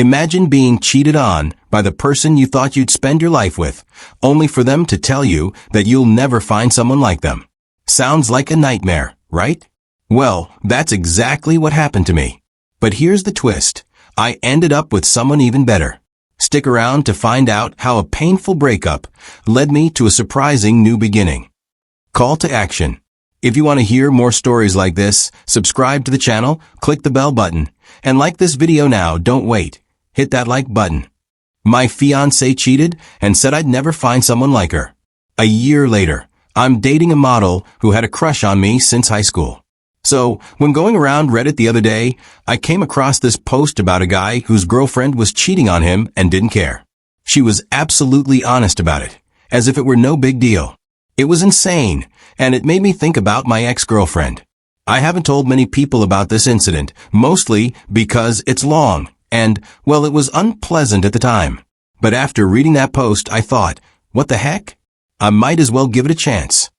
Imagine being cheated on by the person you thought you'd spend your life with, only for them to tell you that you'll never find someone like them. Sounds like a nightmare, right? Well, that's exactly what happened to me. But here's the twist. I ended up with someone even better. Stick around to find out how a painful breakup led me to a surprising new beginning. Call to action. If you want to hear more stories like this, subscribe to the channel, click the bell button, and like this video now. Don't wait. Hit that like button. My fiancée cheated and said I'd never find someone like her. A year later, I'm dating a model who had a crush on me since high school. So, when going around Reddit the other day, I came across this post about a guy whose girlfriend was cheating on him and didn't care. She was absolutely honest about it, as if it were no big deal. It was insane, and it made me think about my ex-girlfriend. I haven't told many people about this incident, mostly because it's long, and, well, it was unpleasant at the time. But after reading that post, I thought, what the heck? I might as well give it a chance.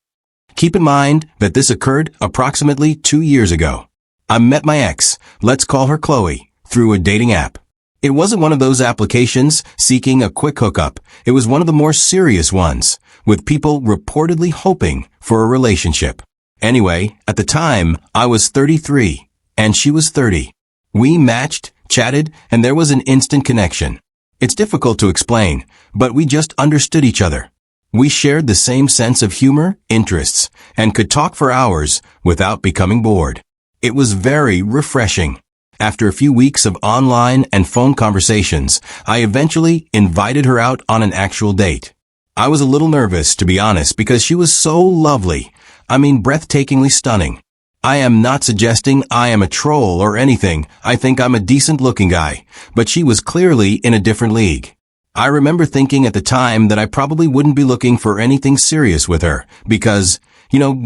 Keep in mind that this occurred approximately 2 years ago. I met my ex, let's call her Chloe, through a dating app. It wasn't one of those applications seeking a quick hookup. It was one of the more serious ones, with people reportedly hoping for a relationship. Anyway, at the time, I was 33, and she was 30. We matched, chatted, and there was an instant connection. It's difficult to explain, but we just understood each other. We shared the same sense of humor, interests, and could talk for hours without becoming bored. It was very refreshing. After a few weeks of online and phone conversations, I eventually invited her out on an actual date. I was a little nervous, to be honest, because she was so lovely. I mean, breathtakingly stunning. I am not suggesting I am a troll or anything. I think I'm a decent-looking guy, but she was clearly in a different league. I remember thinking at the time that I probably wouldn't be looking for anything serious with her, because,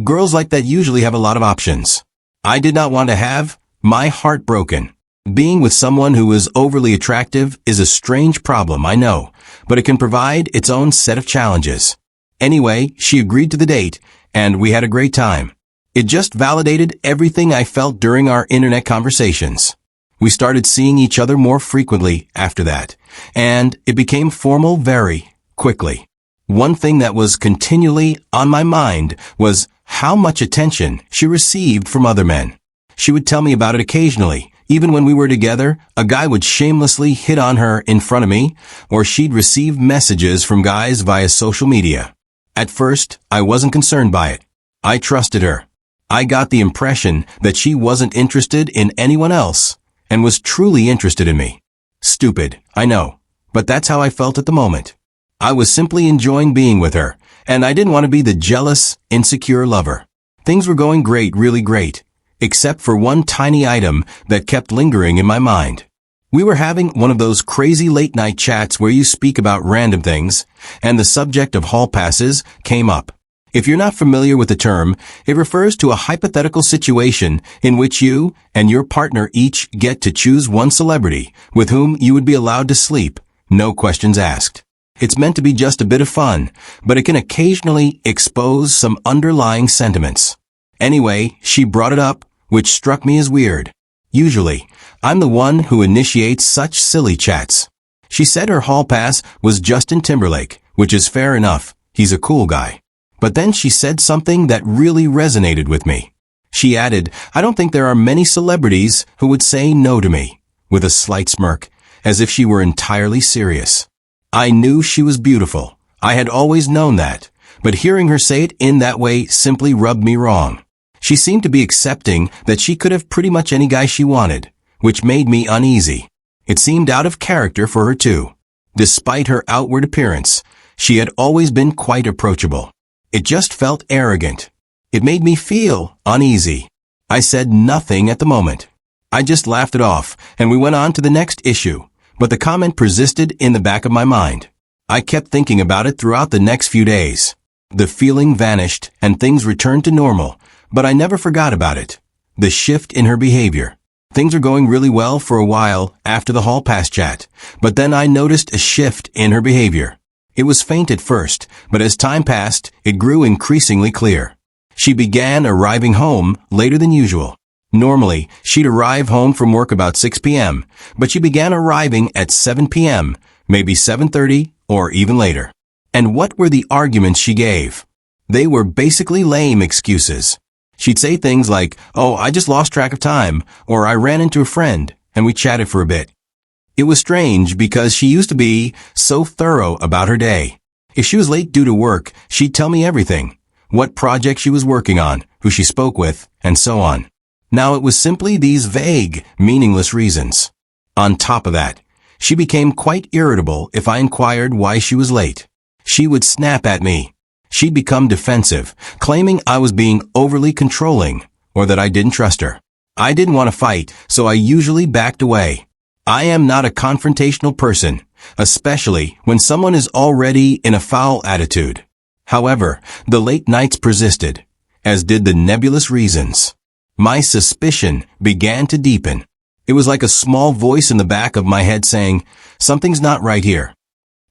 girls like that usually have a lot of options. I did not want to have my heart broken. Being with someone who is overly attractive is a strange problem, I know, but it can provide its own set of challenges. Anyway, she agreed to the date, and we had a great time. It just validated everything I felt during our internet conversations. We started seeing each other more frequently after that, and it became formal very quickly. One thing that was continually on my mind was how much attention she received from other men. She would tell me about it occasionally. Even when we were together, a guy would shamelessly hit on her in front of me, or she'd receive messages from guys via social media. At first, I wasn't concerned by it. I trusted her. I got the impression that she wasn't interested in anyone else, and was truly interested in me. Stupid, I know, but that's how I felt at the moment. I was simply enjoying being with her, and I didn't want to be the jealous, insecure lover. Things were going great, really great, except for one tiny item that kept lingering in my mind. We were having one of those crazy late-night chats where you speak about random things, and the subject of hall passes came up. If you're not familiar with the term, it refers to a hypothetical situation in which you and your partner each get to choose one celebrity with whom you would be allowed to sleep, no questions asked. It's meant to be just a bit of fun, but it can occasionally expose some underlying sentiments. Anyway, she brought it up, which struck me as weird. Usually, I'm the one who initiates such silly chats. She said her hall pass was Justin Timberlake, which is fair enough. He's a cool guy. But then she said something that really resonated with me. She added, I don't think there are many celebrities who would say no to me, with a slight smirk, as if she were entirely serious. I knew she was beautiful. I had always known that, but hearing her say it in that way simply rubbed me wrong. She seemed to be accepting that she could have pretty much any guy she wanted, which made me uneasy. It seemed out of character for her too. Despite her outward appearance, she had always been quite approachable. It just felt arrogant. It made me feel uneasy. I said nothing at the moment. I just laughed it off, and we went on to the next issue, but the comment persisted in the back of my mind. I kept thinking about it throughout the next few days. The feeling vanished, and things returned to normal, but I never forgot about it. The shift in her behavior. Things were going really well for a while after the hall pass chat, but then I noticed a shift in her behavior. It was faint at first, but as time passed, it grew increasingly clear. She began arriving home later than usual. Normally, she'd arrive home from work about 6 p.m., but she began arriving at 7 p.m., maybe 7:30, or even later. And what were the arguments she gave? They were basically lame excuses. She'd say things like, "Oh, I just lost track of time," or "I ran into a friend, and we chatted for a bit." It was strange because she used to be so thorough about her day. If she was late due to work, she'd tell me everything. What project she was working on, who she spoke with, and so on. Now it was simply these vague, meaningless reasons. On top of that, she became quite irritable if I inquired why she was late. She would snap at me. She'd become defensive, claiming I was being overly controlling, or that I didn't trust her. I didn't want to fight, so I usually backed away. I am not a confrontational person, especially when someone is already in a foul attitude. However, the late nights persisted, as did the nebulous reasons. My suspicion began to deepen. It was like a small voice in the back of my head saying, "Something's not right here."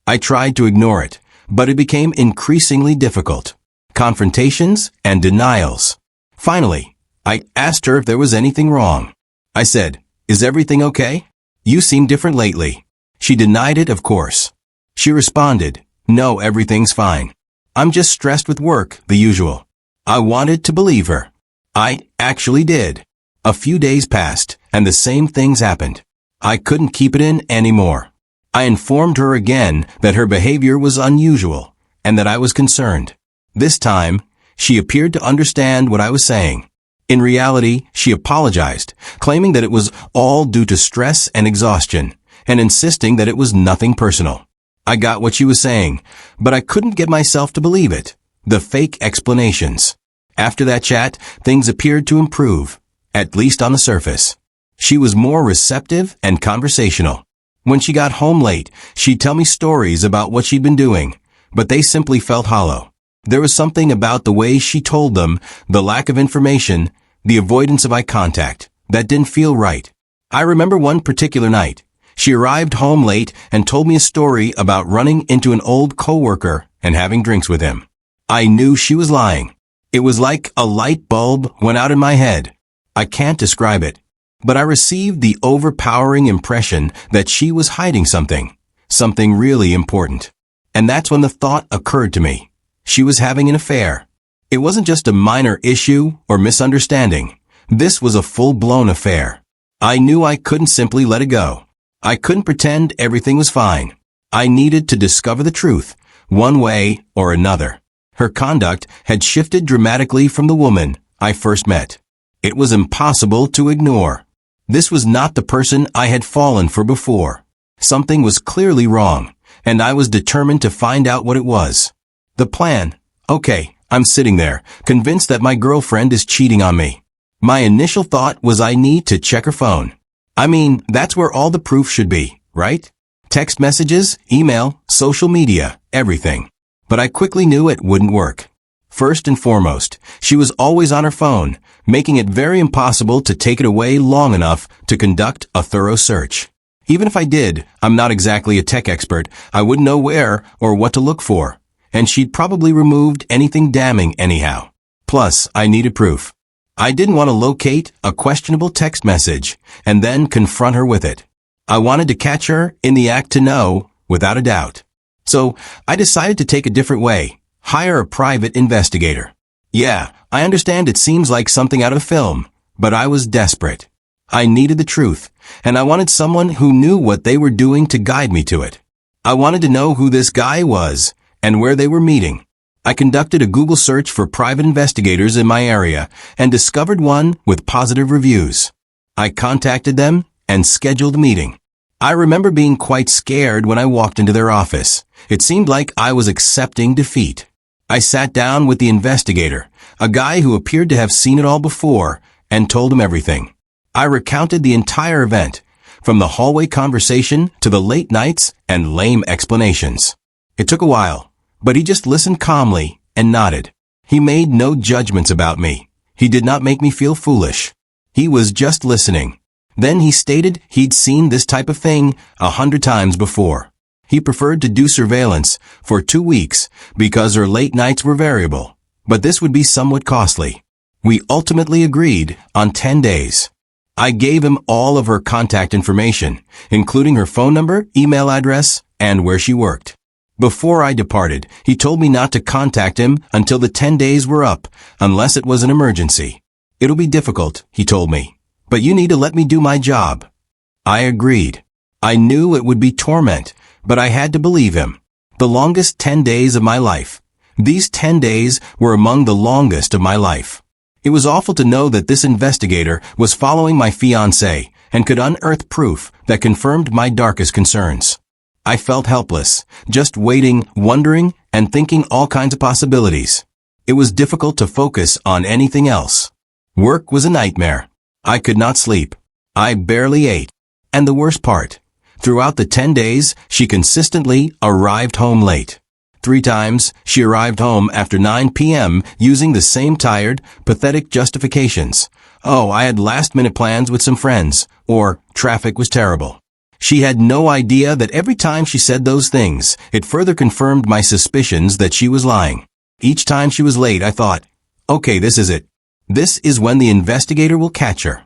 I tried to ignore it, but it became increasingly difficult. Confrontations and denials. Finally, I asked her if there was anything wrong. I said, "Is everything okay? You seem different lately." She denied it, of course. She responded, "No, everything's fine. I'm just stressed with work, the usual." I wanted to believe her. I actually did. A few days passed, and the same things happened. I couldn't keep it in anymore. I informed her again that her behavior was unusual, and that I was concerned. This time, she appeared to understand what I was saying. In reality, she apologized, claiming that it was all due to stress and exhaustion, and insisting that it was nothing personal. I got what she was saying, but I couldn't get myself to believe it. The fake explanations. After that chat, things appeared to improve, at least on the surface. She was more receptive and conversational. When she got home late, she'd tell me stories about what she'd been doing, but they simply felt hollow. There was something about the way she told them, the lack of information, the avoidance of eye contact, that didn't feel right. I remember one particular night. She arrived home late and told me a story about running into an old coworker and having drinks with him. I knew she was lying. It was like a light bulb went out in my head. I can't describe it, but I received the overpowering impression that she was hiding something really important. And that's when the thought occurred to me. She was having an affair. It wasn't just a minor issue or misunderstanding. This was a full-blown affair. I knew I couldn't simply let it go. I couldn't pretend everything was fine. I needed to discover the truth, one way or another. Her conduct had shifted dramatically from the woman I first met. It was impossible to ignore. This was not the person I had fallen for before. Something was clearly wrong, and I was determined to find out what it was. The plan. Okay, I'm sitting there, convinced that my girlfriend is cheating on me. My initial thought was I need to check her phone. I mean, that's where all the proof should be, right? Text messages, email, social media, everything. But I quickly knew it wouldn't work. First and foremost, she was always on her phone, making it very impossible to take it away long enough to conduct a thorough search. Even if I did, I'm not exactly a tech expert, I wouldn't know where or what to look for, and she'd probably removed anything damning anyhow. Plus, I needed proof. I didn't want to locate a questionable text message and then confront her with it. I wanted to catch her in the act to know, without a doubt. So, I decided to take a different way. Hire a private investigator. Yeah, I understand it seems like something out of a film, but I was desperate. I needed the truth, and I wanted someone who knew what they were doing to guide me to it. I wanted to know who this guy was and where they were meeting. I conducted a Google search for private investigators in my area and discovered one with positive reviews. I contacted them and scheduled a meeting. I remember being quite scared when I walked into their office. It seemed like I was accepting defeat. I sat down with the investigator, a guy who appeared to have seen it all before, and told him everything. I recounted the entire event, from the hallway conversation to the late nights and lame explanations. It took a while, but he just listened calmly and nodded. He made no judgments about me. He did not make me feel foolish. He was just listening. Then he stated he'd seen this type of thing 100 times before. He preferred to do surveillance for 2 weeks because her late nights were variable, but this would be somewhat costly. We ultimately agreed on 10 days. I gave him all of her contact information, including her phone number, email address, and where she worked. Before I departed, he told me not to contact him until the 10 days were up, unless it was an emergency. It'll be difficult, he told me, but you need to let me do my job. I agreed. I knew it would be torment, but I had to believe him. The longest 10 days of my life. These 10 days were among the longest of my life. It was awful to know that this investigator was following my fiancée and could unearth proof that confirmed my darkest concerns. I felt helpless, just waiting, wondering, and thinking all kinds of possibilities. It was difficult to focus on anything else. Work was a nightmare. I could not sleep. I barely ate. And the worst part, throughout the 10 days, she consistently arrived home late. 3 times, she arrived home after 9 p.m. using the same tired, pathetic justifications. Oh, I had last-minute plans with some friends, or traffic was terrible. She had no idea that every time she said those things, it further confirmed my suspicions that she was lying. Each time she was late, I thought, okay, this is it. This is when the investigator will catch her.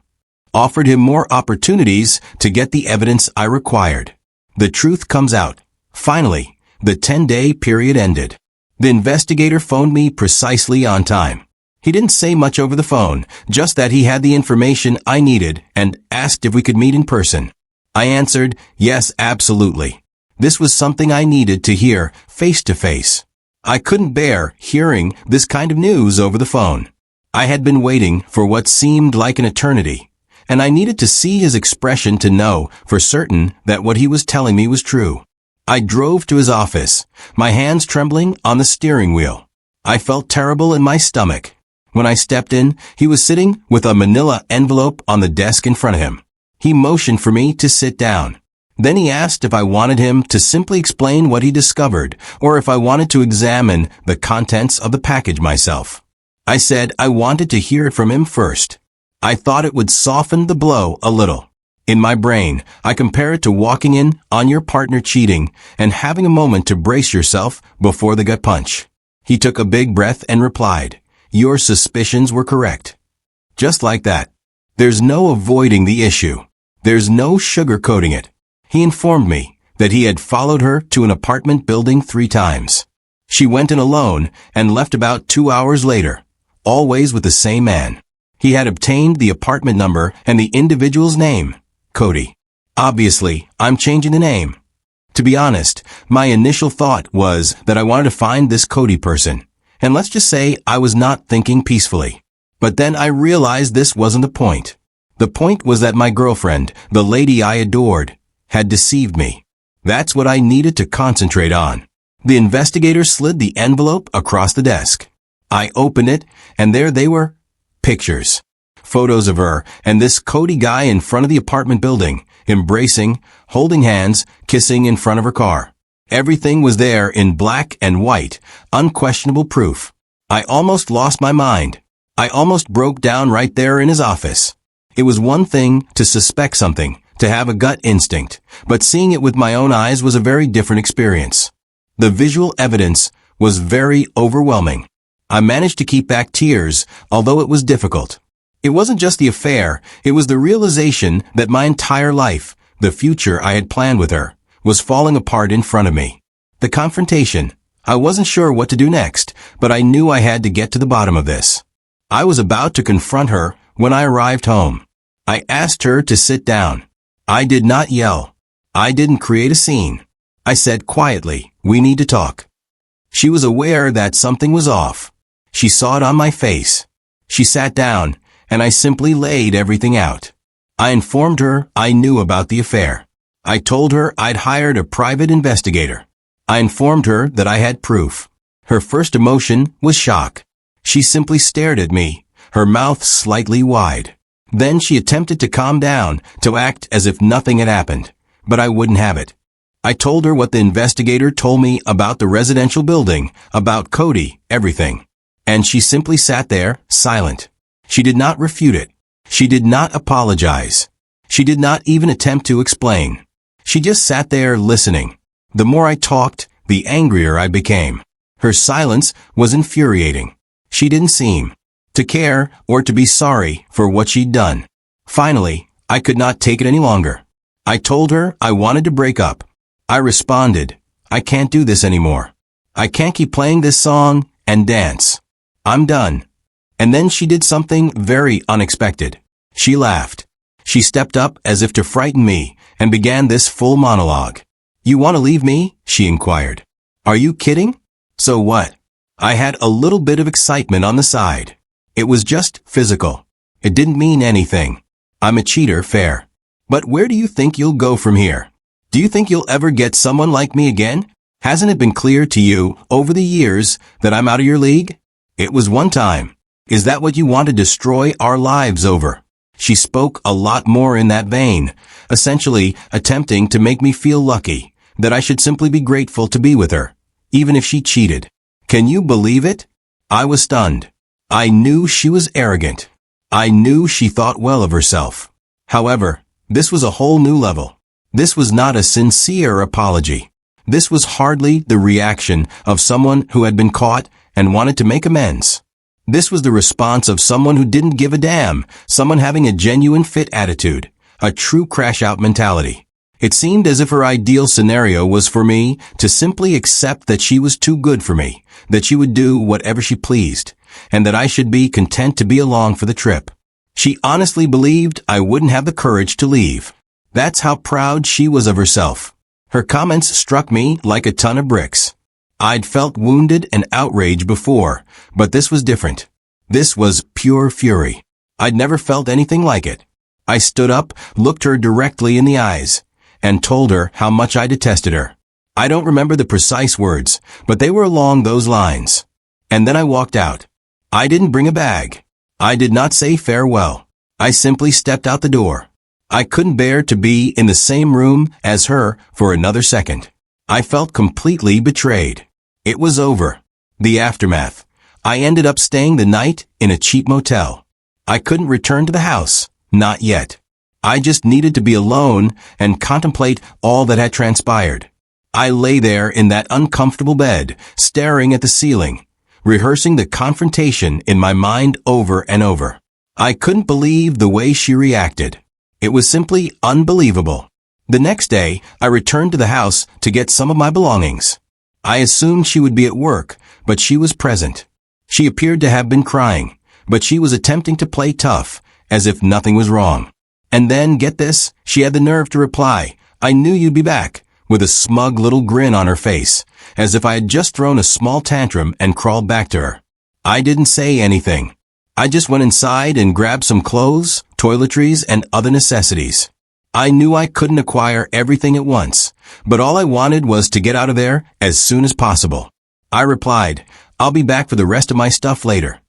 Offered him more opportunities to get the evidence I required. The truth comes out. Finally, the 10-day period ended. The investigator phoned me precisely on time. He didn't say much over the phone, just that he had the information I needed and asked if we could meet in person. I answered, yes, absolutely. This was something I needed to hear face to face. I couldn't bear hearing this kind of news over the phone. I had been waiting for what seemed like an eternity, and I needed to see his expression to know for certain that what he was telling me was true. I drove to his office, my hands trembling on the steering wheel. I felt terrible in my stomach. When I stepped in, he was sitting with a manila envelope on the desk in front of him. He motioned for me to sit down. Then he asked if I wanted him to simply explain what he discovered, or if I wanted to examine the contents of the package myself. I said I wanted to hear it from him first. I thought it would soften the blow a little. In my brain, I compare it to walking in on your partner cheating and having a moment to brace yourself before the gut punch. He took a big breath and replied, "Your suspicions were correct." Just like that. There's no avoiding the issue. There's no sugarcoating it. He informed me that he had followed her to an apartment building 3 times. She went in alone and left about 2 hours later, always with the same man. He had obtained the apartment number and the individual's name, Cody. Obviously, I'm changing the name. To be honest, my initial thought was that I wanted to find this Cody person, and let's just say I was not thinking peacefully. But then I realized this wasn't the point. The point was that my girlfriend, the lady I adored, had deceived me. That's what I needed to concentrate on. The investigator slid the envelope across the desk. I opened it, and there they were. Pictures. Photos of her and this Cody guy in front of the apartment building, embracing, holding hands, kissing in front of her car. Everything was there in black and white, unquestionable proof. I almost lost my mind. I almost broke down right there in his office. It was one thing to suspect something, to have a gut instinct, but seeing it with my own eyes was a very different experience. The visual evidence was very overwhelming. I managed to keep back tears, although it was difficult. It wasn't just the affair, it was the realization that my entire life, the future I had planned with her, was falling apart in front of me. The confrontation. I wasn't sure what to do next, but I knew I had to get to the bottom of this. I was about to confront her when I arrived home. I asked her to sit down. I did not yell. I didn't create a scene. I said quietly, "We need to talk." She was aware that something was off. She saw it on my face. She sat down, and I simply laid everything out. I informed her I knew about the affair. I told her I'd hired a private investigator. I informed her that I had proof. Her first emotion was shock. She simply stared at me, her mouth slightly wide. Then she attempted to calm down, to act as if nothing had happened, but I wouldn't have it. I told her what the investigator told me about the residential building, about Cody, everything. And she simply sat there, silent. She did not refute it. She did not apologize. She did not even attempt to explain. She just sat there listening. The more I talked, the angrier I became. Her silence was infuriating. She didn't seem to care, or to be sorry for what she'd done. Finally, I could not take it any longer. I told her I wanted to break up. I responded, "I can't do this anymore. I can't keep playing this song and dance. I'm done." And then she did something very unexpected. She laughed. She stepped up as if to frighten me and began this full monologue. "You want to leave me?" she inquired. "Are you kidding? So what?" I had a little bit of excitement on the side. It was just physical. It didn't mean anything. I'm a cheater, fair. But where do you think you'll go from here? Do you think you'll ever get someone like me again? Hasn't it been clear to you over the years that I'm out of your league? It was one time. Is that what you want to destroy our lives over? She spoke a lot more in that vein, essentially attempting to make me feel lucky, that I should simply be grateful to be with her, even if she cheated. Can you believe it? I was stunned. I knew she was arrogant. I knew she thought well of herself. However, this was a whole new level. This was not a sincere apology. This was hardly the reaction of someone who had been caught and wanted to make amends. This was the response of someone who didn't give a damn, someone having a genuine fit attitude, a true crash-out mentality. It seemed as if her ideal scenario was for me to simply accept that she was too good for me, that she would do whatever she pleased, and that I should be content to be along for the trip. She honestly believed I wouldn't have the courage to leave. That's how proud she was of herself. Her comments struck me like a ton of bricks. I'd felt wounded and outraged before, but this was different. This was pure fury. I'd never felt anything like it. I stood up, looked her directly in the eyes, and told her how much I detested her. I don't remember the precise words, but they were along those lines. And then I walked out. I didn't bring a bag. I did not say farewell. I simply stepped out the door. I couldn't bear to be in the same room as her for another second. I felt completely betrayed. It was over. The aftermath. I ended up staying the night in a cheap motel. I couldn't return to the house. Not yet. I just needed to be alone and contemplate all that had transpired. I lay there in that uncomfortable bed, staring at the ceiling, rehearsing the confrontation in my mind over and over. I couldn't believe the way she reacted. It was simply unbelievable. The next day, I returned to the house to get some of my belongings. I assumed she would be at work, but she was present. She appeared to have been crying, but she was attempting to play tough, as if nothing was wrong. And then, get this, she had the nerve to reply, "I knew you'd be back," with a smug little grin on her face, as if I had just thrown a small tantrum and crawled back to her. I didn't say anything. I just went inside and grabbed some clothes, toiletries, and other necessities. I knew I couldn't acquire everything at once, but all I wanted was to get out of there as soon as possible. I replied, "I'll be back for the rest of my stuff later."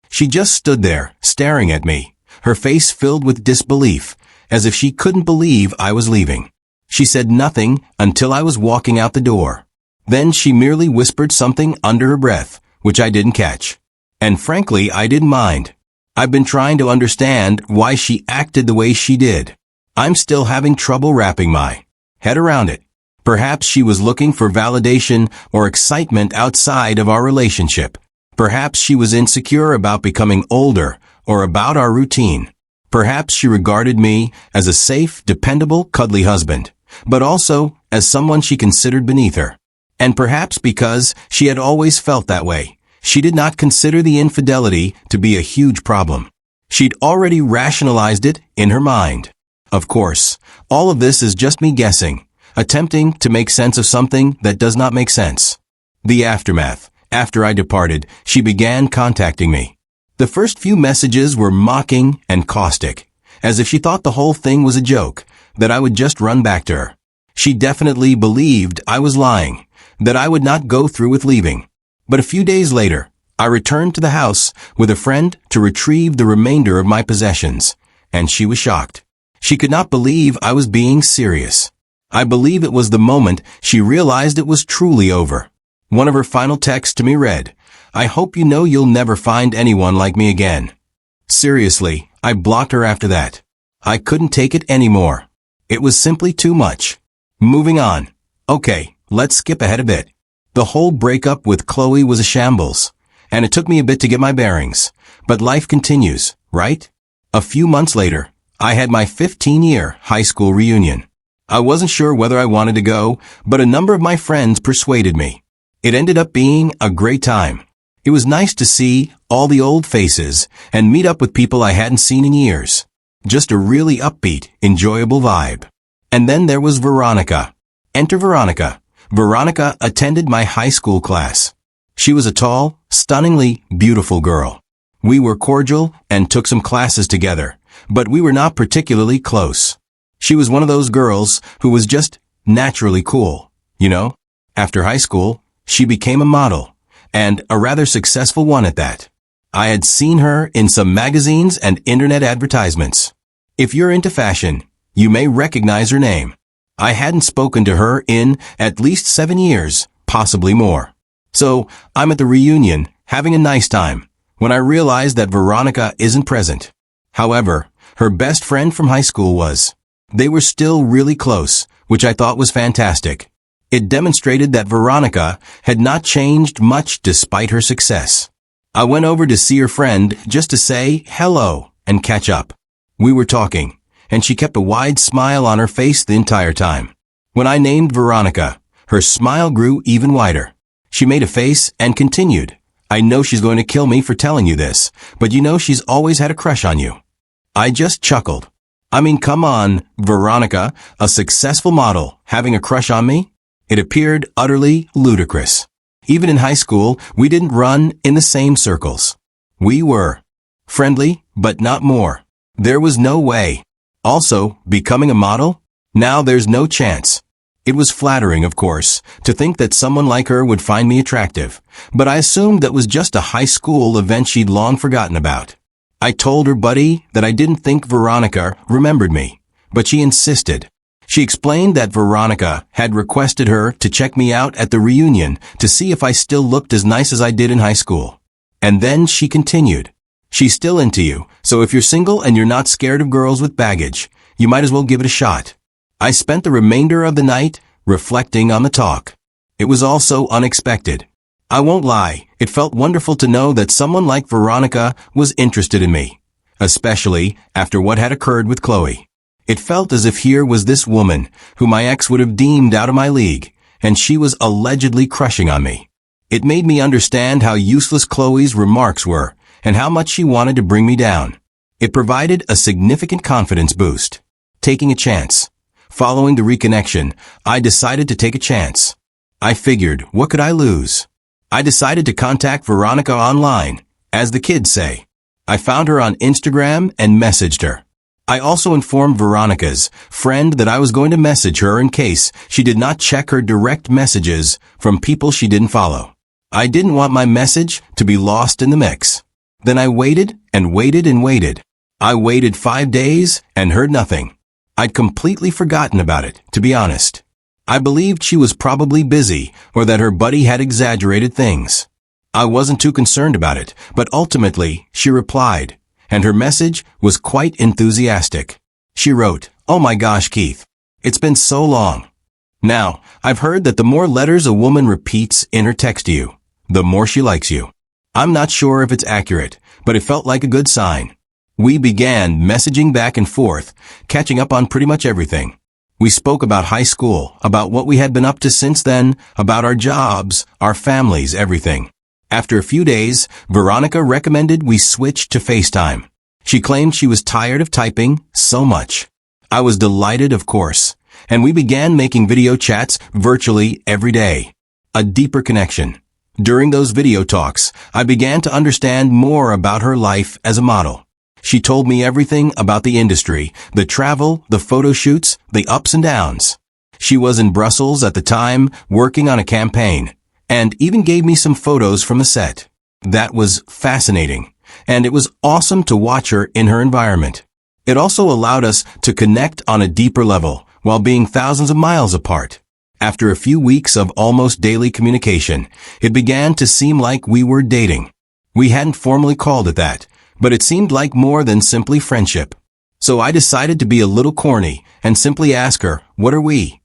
She just stood there, staring at me, her face filled with disbelief, as if she couldn't believe I was leaving. She said nothing until I was walking out the door. Then she merely whispered something under her breath, which I didn't catch. And frankly, I didn't mind. I've been trying to understand why she acted the way she did. I'm still having trouble wrapping my head around it. Perhaps she was looking for validation or excitement outside of our relationship. Perhaps she was insecure about becoming older or about our routine. Perhaps she regarded me as a safe, dependable, cuddly husband, but also as someone she considered beneath her. And perhaps because she had always felt that way, she did not consider the infidelity to be a huge problem. She'd already rationalized it in her mind. Of course, all of this is just me guessing, attempting to make sense of something that does not make sense. The aftermath. After I departed, she began contacting me. The first few messages were mocking and caustic, as if she thought the whole thing was a joke, that I would just run back to her. She definitely believed I was lying, that I would not go through with leaving. But a few days later, I returned to the house with a friend to retrieve the remainder of my possessions, and she was shocked. She could not believe I was being serious. I believe it was the moment she realized it was truly over. One of her final texts to me read, "I hope you know you'll never find anyone like me again." Seriously, I blocked her after that. I couldn't take it anymore. It was simply too much. Moving on. Okay, let's skip ahead a bit. The whole breakup with Chloe was a shambles, and it took me a bit to get my bearings. But life continues, right? A few months later, I had my 15-year high school reunion. I wasn't sure whether I wanted to go, but a number of my friends persuaded me. It ended up being a great time. It was nice to see all the old faces and meet up with people I hadn't seen in years. Just a really upbeat, enjoyable vibe. And then there was Veronica. Enter Veronica. Veronica attended my high school class. She was a tall, stunningly beautiful girl. We were cordial and took some classes together, but we were not particularly close. She was one of those girls who was just naturally cool, you know? After high school, she became a model, and a rather successful one at that. I had seen her in some magazines and internet advertisements. If you're into fashion, you may recognize her name. I hadn't spoken to her in at least 7 years, possibly more. So, I'm at the reunion, having a nice time, when I realized that Veronica isn't present. However, her best friend from high school was. They were still really close, which I thought was fantastic. It demonstrated that Veronica had not changed much despite her success. I went over to see her friend just to say hello and catch up. We were talking, and she kept a wide smile on her face the entire time. When I named Veronica, her smile grew even wider. She made a face and continued, "I know she's going to kill me for telling you this, but you know she's always had a crush on you." I just chuckled. I mean, come on, Veronica, a successful model, having a crush on me? It appeared utterly ludicrous. Even in high school, we didn't run in the same circles. We were friendly, but not more. There was no way. Also, becoming a model? Now there's no chance. It was flattering, of course, to think that someone like her would find me attractive, but I assumed that was just a high school event she'd long forgotten about. I told her buddy that I didn't think Veronica remembered me, but she insisted. She explained that Veronica had requested her to check me out at the reunion to see if I still looked as nice as I did in high school. And then she continued, "She's still into you, so if you're single and you're not scared of girls with baggage, you might as well give it a shot." I spent the remainder of the night reflecting on the talk. It was all so unexpected. I won't lie, it felt wonderful to know that someone like Veronica was interested in me, especially after what had occurred with Chloe. It felt as if here was this woman who my ex would have deemed out of my league, and she was allegedly crushing on me. It made me understand how useless Chloe's remarks were and how much she wanted to bring me down. It provided a significant confidence boost. Taking a chance. Following the reconnection, I decided to take a chance. I figured, what could I lose? I decided to contact Veronica online, as the kids say. I found her on Instagram and messaged her. I also informed Veronica's friend that I was going to message her in case she did not check her direct messages from people she didn't follow. I didn't want my message to be lost in the mix. Then I waited and waited and waited. I waited 5 days and heard nothing. I'd completely forgotten about it, to be honest. I believed she was probably busy or that her buddy had exaggerated things. I wasn't too concerned about it, but ultimately she replied, and her message was quite enthusiastic. She wrote, "Oh my gosh, Keith. It's been so long. Now, I've heard that the more letters a woman repeats in her text to you, the more she likes you. I'm not sure if it's accurate, but it felt like a good sign." We began messaging back and forth, catching up on pretty much everything. We spoke about high school, about what we had been up to since then, about our jobs, our families, everything. After a few days, Veronica recommended we switch to FaceTime. She claimed she was tired of typing so much. I was delighted, of course, and we began making video chats virtually every day. A deeper connection. During those video talks, I began to understand more about her life as a model. She told me everything about the industry, the travel, the photo shoots, the ups and downs. She was in Brussels at the time, working on a campaign, and even gave me some photos from the set. That was fascinating, and it was awesome to watch her in her environment. It also allowed us to connect on a deeper level, while being thousands of miles apart. After a few weeks of almost daily communication, it began to seem like we were dating. We hadn't formally called it that, but it seemed like more than simply friendship. So I decided to be a little corny and simply ask her, "What are we?"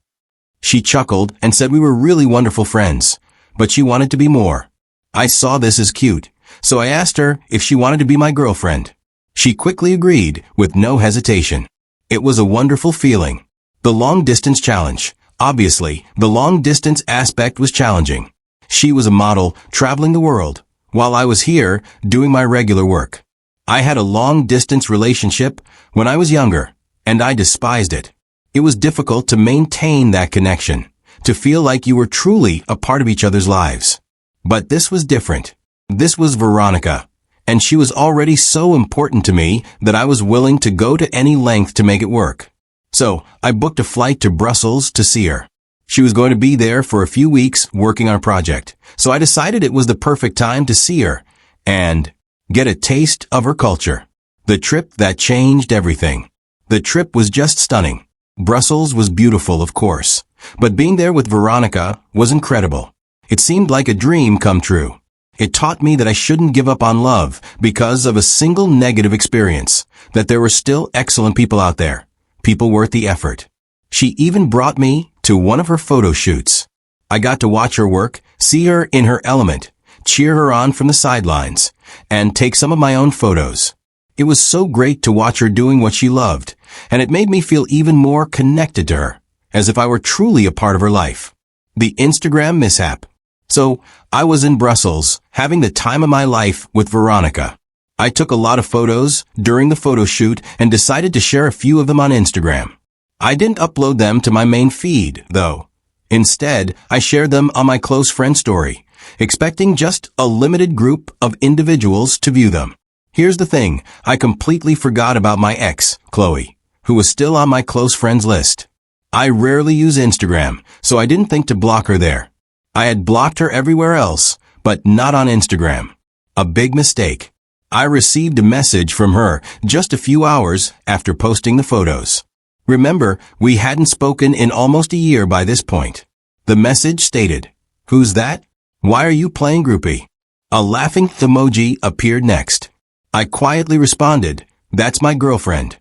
She chuckled and said we were really wonderful friends, but she wanted to be more. I saw this as cute, so I asked her if she wanted to be my girlfriend. She quickly agreed with no hesitation. It was a wonderful feeling. The long-distance challenge. Obviously, the long-distance aspect was challenging. She was a model, traveling the world, while I was here, doing my regular work. I had a long-distance relationship when I was younger, and I despised it. It was difficult to maintain that connection, to feel like you were truly a part of each other's lives. But this was different. This was Veronica, and she was already so important to me that I was willing to go to any length to make it work. So, I booked a flight to Brussels to see her. She was going to be there for a few weeks working on a project, so I decided it was the perfect time to see her and get a taste of her culture. The trip that changed everything. The trip was just stunning. Brussels was beautiful, of course, but being there with Veronica was incredible. It seemed like a dream come true. It taught me that I shouldn't give up on love because of a single negative experience, that there were still excellent people out there, people worth the effort. She even brought me to one of her photo shoots. I got to watch her work, see her in her element, cheer her on from the sidelines, and take some of my own photos. It was so great to watch her doing what she loved, and it made me feel even more connected to her, as if I were truly a part of her life. The Instagram mishap. So, I was in Brussels, having the time of my life with Veronica. I took a lot of photos during the photo shoot and decided to share a few of them on Instagram. I didn't upload them to my main feed, though. Instead, I shared them on my close friend story, expecting just a limited group of individuals to view them. Here's the thing, I completely forgot about my ex, Chloe, who was still on my close friends list. I rarely use Instagram, so I didn't think to block her there. I had blocked her everywhere else, but not on Instagram. A big mistake. I received a message from her just a few hours after posting the photos. Remember, we hadn't spoken in almost a year by this point. The message stated, "Who's that? Why are you playing groupie?" A laughing emoji appeared next. I quietly responded, "That's my girlfriend."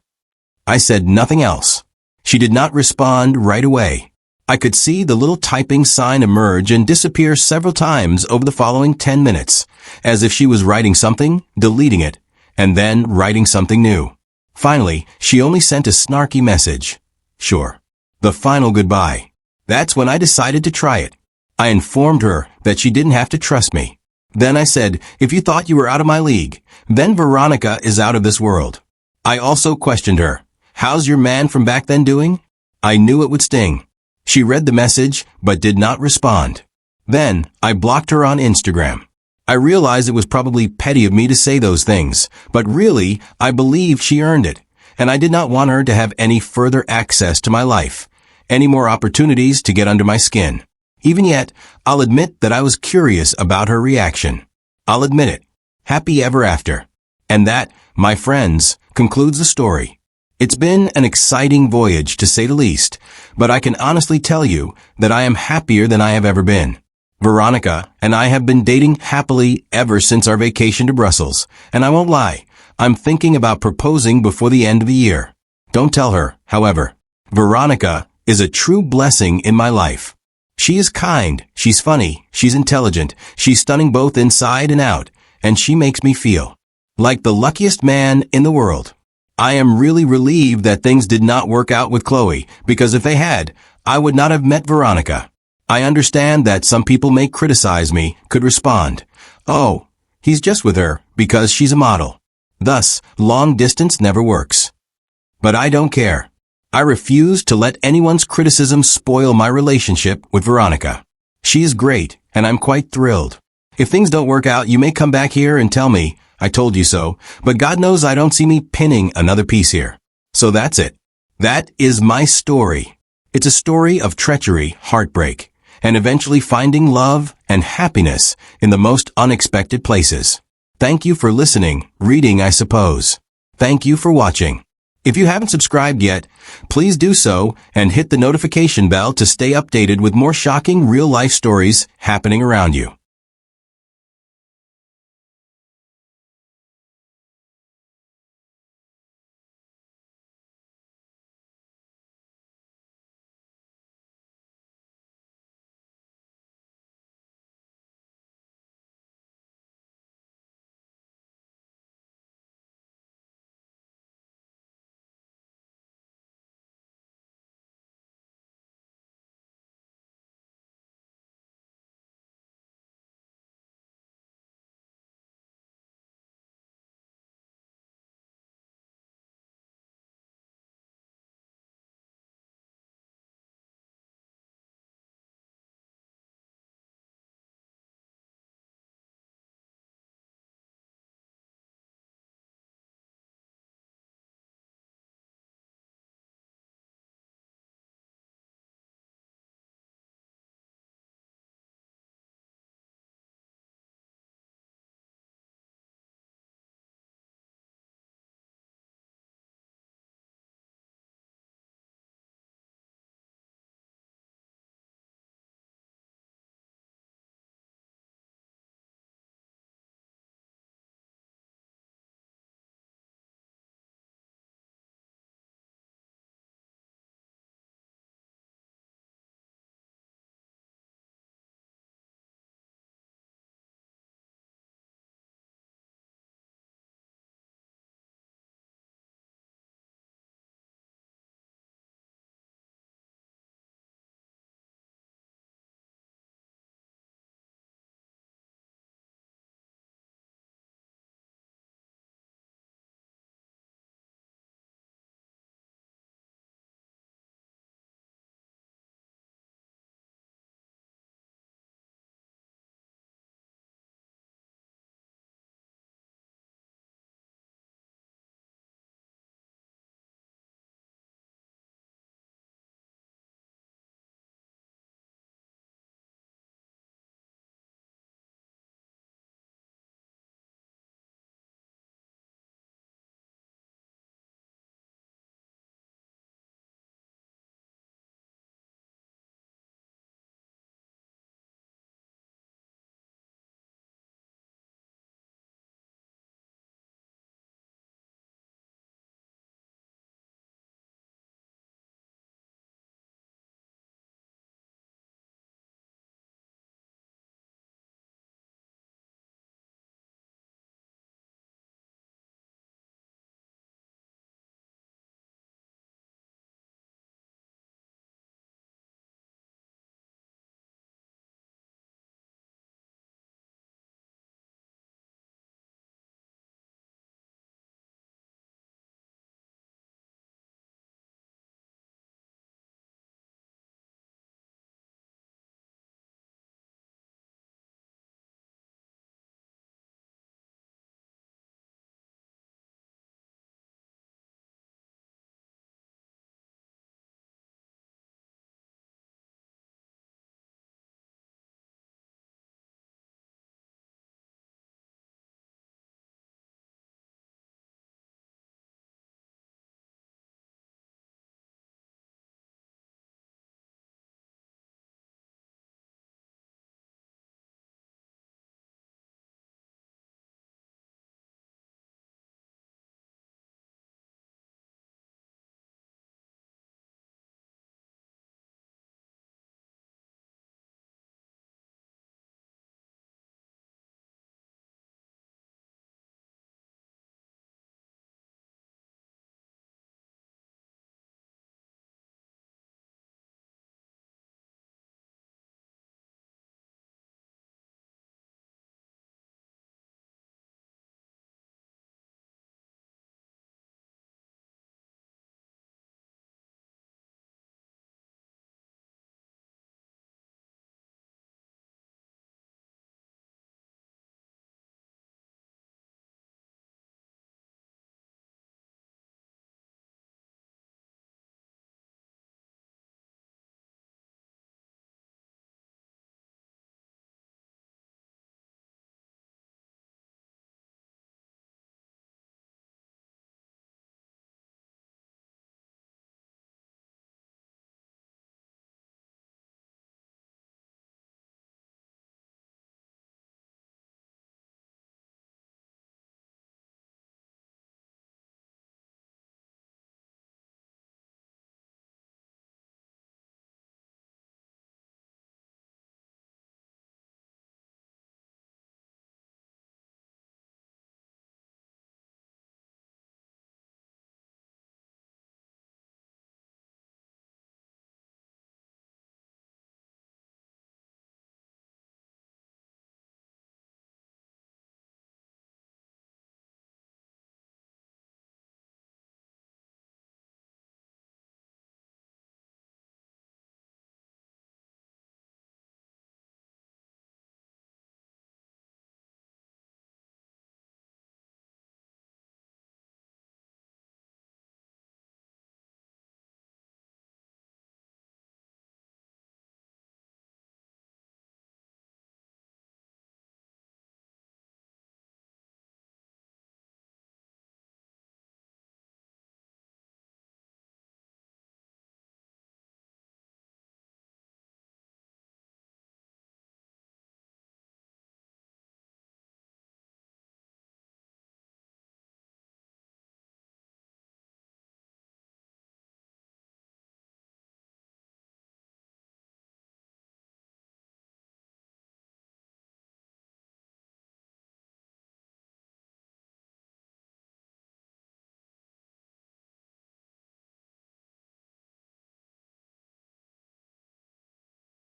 I said nothing else. She did not respond right away. I could see the little typing sign emerge and disappear several times over the following 10 minutes, as if she was writing something, deleting it, and then writing something new. Finally, she only sent a snarky message. Sure. The final goodbye. That's when I decided to try it. I informed her that she didn't have to trust me. Then I said, if you thought you were out of my league, then Veronica is out of this world. I also questioned her. How's your man from back then doing? I knew it would sting. She read the message, but did not respond. Then, I blocked her on Instagram. I realized it was probably petty of me to say those things, but really, I believed she earned it, and I did not want her to have any further access to my life, any more opportunities to get under my skin. Even yet, I'll admit that I was curious about her reaction. I'll admit it. Happy ever after. And that, my friends, concludes the story. It's been an exciting voyage, to say the least, but I can honestly tell you that I am happier than I have ever been. Veronica and I have been dating happily ever since our vacation to Brussels, and I won't lie, I'm thinking about proposing before the end of the year. Don't tell her, however. Veronica is a true blessing in my life. She is kind, she's funny, she's intelligent, she's stunning both inside and out, and she makes me feel like the luckiest man in the world. I am really relieved that things did not work out with Chloe, because if they had, I would not have met Veronica. I understand that some people may criticize me, could respond, "Oh, he's just with her because she's a model." Thus, long distance never works. But I don't care. I refuse to let anyone's criticism spoil my relationship with Veronica. She is great, and I'm quite thrilled. If things don't work out, you may come back here and tell me, "I told you so," but God knows I don't see me pinning another piece here. So that's it. That is my story. It's a story of treachery, heartbreak, and eventually finding love and happiness in the most unexpected places. Thank you for listening, reading, I suppose. Thank you for watching. If you haven't subscribed yet, please do so and hit the notification bell to stay updated with more shocking real-life stories happening around you.